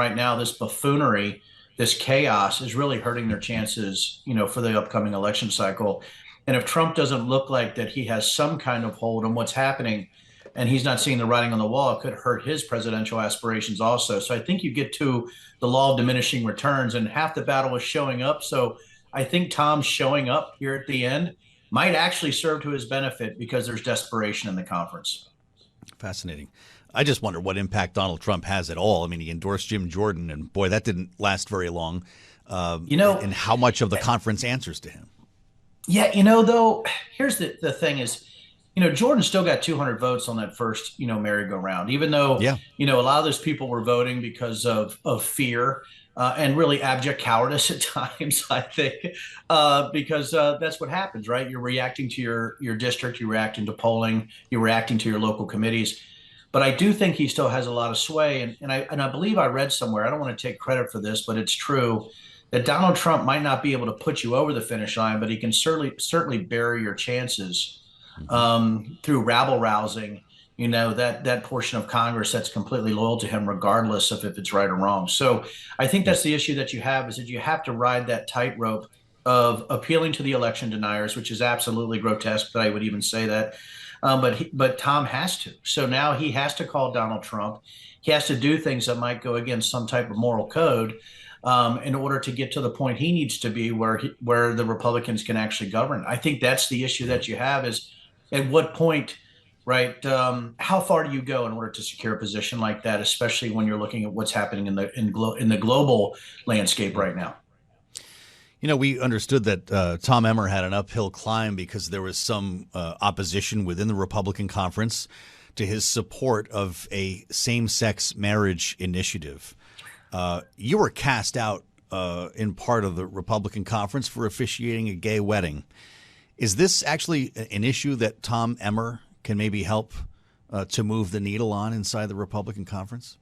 right now, this buffoonery, this chaos is really hurting their chances, for the upcoming election cycle. And if Trump doesn't look like that he has some kind of hold on what's happening and he's not seeing the writing on the wall, it could hurt his presidential aspirations also. So I think you get to the law of diminishing returns, and half the battle is showing up. So I think Tom showing up here at the end might actually serve to his benefit because there's desperation in the conference. Fascinating. I just wonder what impact Donald Trump has at all. I mean, he endorsed Jim Jordan, and boy, that didn't last very long. And how much of the conference answers to him. Yeah, though, here's the thing is, Jordan still got 200 votes on that first, merry-go-round, even though, a lot of those people were voting because of fear and really abject cowardice at times, I think, because that's what happens, right? You're reacting to your district, you're reacting to polling, you're reacting to your local committees. But I do think he still has a lot of sway. And I believe I read somewhere, I don't want to take credit for this, but it's true, that Donald Trump might not be able to put you over the finish line, but he can certainly bury your chances through rabble-rousing, that portion of Congress that's completely loyal to him, regardless of if it's right or wrong. So I think that's the issue that you have, is that you have to ride that tightrope of appealing to the election deniers, which is absolutely grotesque, but I would even say that. But Tom has to. So now he has to call Donald Trump. He has to do things that might go against some type of moral code in order to get to the point he needs to be where the Republicans can actually govern. I think that's the issue that you have, is at what point, right? How far do you go in order to secure a position like that, especially when you're looking at what's happening in the global landscape right now? We understood that Tom Emmer had an uphill climb because there was some opposition within the Republican conference to his support of a same-sex marriage initiative. You were cast out in part of the Republican conference for officiating a gay wedding. Is this actually an issue that Tom Emmer can maybe help to move the needle on inside the Republican conference?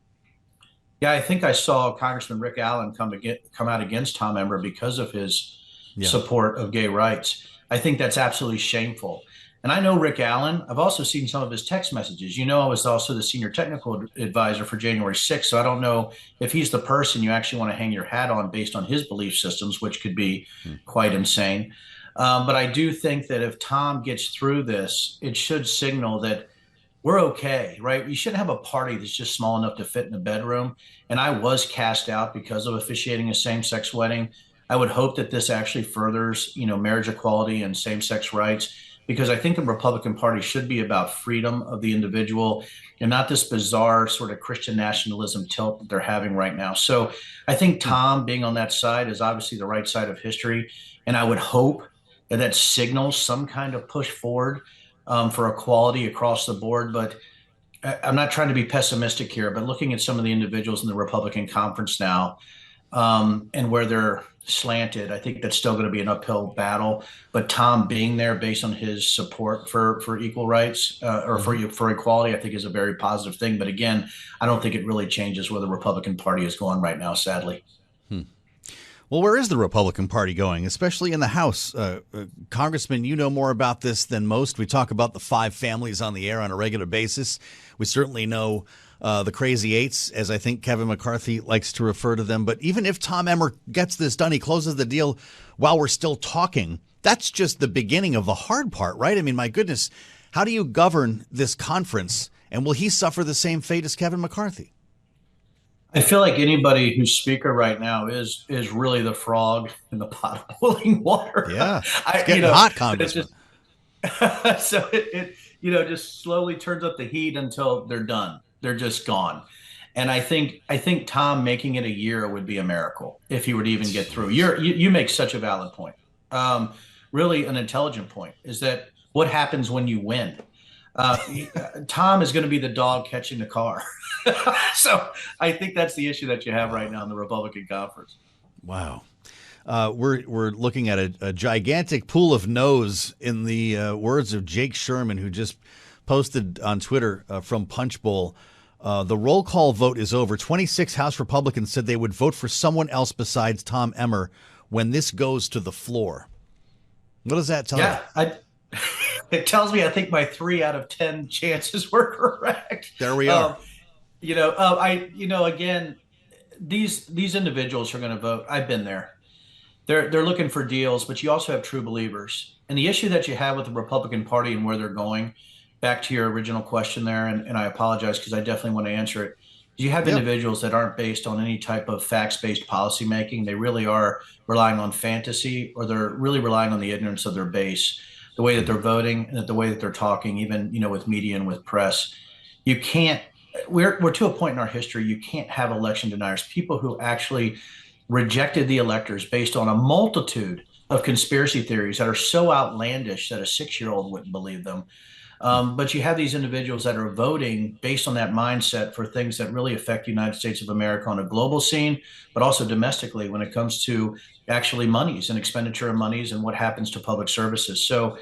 Yeah, I think I saw Congressman Rick Allen come out against Tom Emmer because of his support of gay rights. I think that's absolutely shameful. And I know Rick Allen. I've also seen some of his text messages. I was also the senior technical advisor for January 6th, so I don't know if he's the person you actually want to hang your hat on based on his belief systems, which could be quite insane. But I do think that if Tom gets through this, it should signal that we're okay, right? You shouldn't have a party that's just small enough to fit in a bedroom. And I was cast out because of officiating a same-sex wedding. I would hope that this actually furthers, marriage equality and same-sex rights, because I think the Republican Party should be about freedom of the individual and not this bizarre sort of Christian nationalism tilt that they're having right now. So I think Tom being on that side is obviously the right side of history. And I would hope that signals some kind of push forward for equality across the board. But I'm not trying to be pessimistic here, but looking at some of the individuals in the Republican conference now and where they're slanted, I think that's still going to be an uphill battle. But Tom being there based on his support for equal rights or for equality, I think is a very positive thing. But again, I don't think it really changes where the Republican Party is going right now, sadly. Well, where is the Republican Party going, especially in the House? Congressman, you know more about this than most. We talk about the five families on the air on a regular basis. We certainly know the Crazy Eights, as I think Kevin McCarthy likes to refer to them. But even if Tom Emmer gets this done, he closes the deal while we're still talking, that's just the beginning of the hard part, right? I mean, my goodness, how do you govern this conference? And will he suffer the same fate as Kevin McCarthy? I feel like anybody who's speaker right now is really the frog in the pot of boiling water. Yeah, it's getting hot, Congressman. So it just slowly turns up the heat until they're done. They're just gone. And I think Tom making it a year would be a miracle if he were to even get through. You make such a valid point. Really an intelligent point is that what happens when you win? Tom is going to be the dog catching the car. So I think that's the issue that you have right now in the Republican conference. Wow. We're looking at a gigantic pool of no's in the words of Jake Sherman, who just posted on Twitter from Punch Bowl. The roll call vote is over. 26 House Republicans said they would vote for someone else besides Tom Emmer when this goes to the floor. What does that tell you? It tells me I think my 3 out of 10 chances were correct. There we are. Again, these individuals are going to vote. I've been there. They're looking for deals, but you also have true believers. And the issue that you have with the Republican Party and where they're going, back to your original question there, and I apologize because I definitely want to answer it. You have individuals that aren't based on any type of facts-based policy making. They really are relying on fantasy, or they're really relying on the ignorance of their base, the way that they're voting and the way that they're talking, even with media and with press. You can't. We're to a point in our history. You can't have election deniers, people who actually rejected the electors based on a multitude of conspiracy theories that are so outlandish that a 6-year-old wouldn't believe them. But you have these individuals that are voting based on that mindset for things that really affect the United States of America on a global scene, but also domestically when it comes to actually monies and expenditure of monies and what happens to public services. So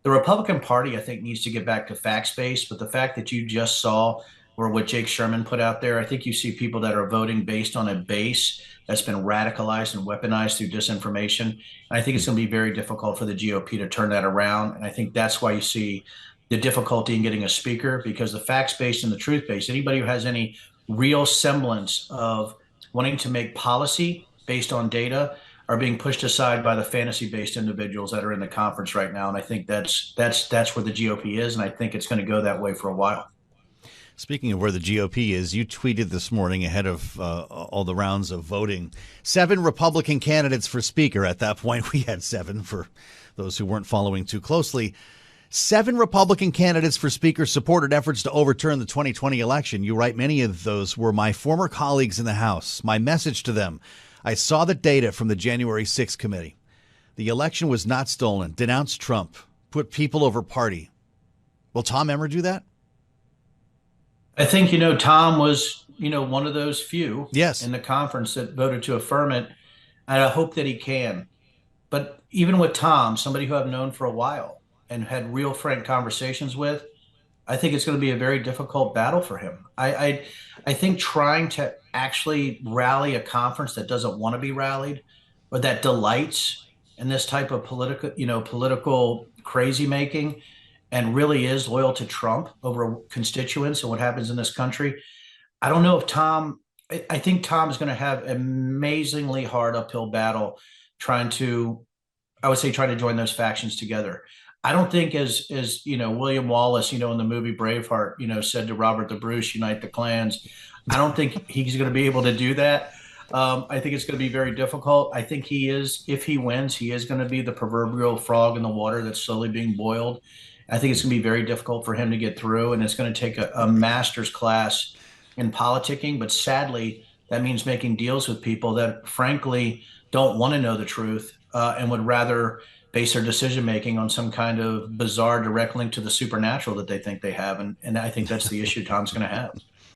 the Republican Party, I think, needs to get back to facts-based. But the fact that you just saw, or what Jake Sherman put out there, I think you see people that are voting based on a base that's been radicalized and weaponized through disinformation. And I think it's going to be very difficult for the GOP to turn that around. And I think that's why you see the difficulty in getting a speaker, because the facts-based and the truth-based, anybody who has any real semblance of wanting to make policy based on data are being pushed aside by the fantasy-based individuals that are in the conference right now. And I think that's where the GOP is. And I think it's going to go that way for a while. Speaking of where the GOP is, you tweeted this morning ahead of all the rounds of voting, 7 Republican candidates for Speaker. At that point, we had 7 for those who weren't following too closely. 7 Republican candidates for Speaker supported efforts to overturn the 2020 election. You write, many of those were my former colleagues in the House. My message to them: I saw the data from the January 6th committee. The election was not stolen. Denounce Trump. Put people over party. Will Tom Emmer do that? I think, Tom was, one of those few in the conference that voted to affirm it. And I hope that he can. But even with Tom, somebody who I've known for a while and had real frank conversations with, I think it's going to be a very difficult battle for him. I think trying to actually rally a conference that doesn't want to be rallied, or that delights in this type of political crazy making, and really is loyal to Trump over constituents and what happens in this country. I don't know if I think Tom is going to have an amazingly hard uphill battle trying to join those factions together. I don't think as William Wallace, in the movie Braveheart, said to Robert the Bruce, unite the clans. I don't think he's going to be able to do that. I think it's going to be very difficult. I think if he wins, he is going to be the proverbial frog in the water that's slowly being boiled. I think it's going to be very difficult for him to get through, and it's going to take a master's class in politicking. But sadly, that means making deals with people that, frankly, don't want to know the truth and would rather base their decision making on some kind of bizarre direct link to the supernatural that they think they have. And I think that's the issue Tom's going to have.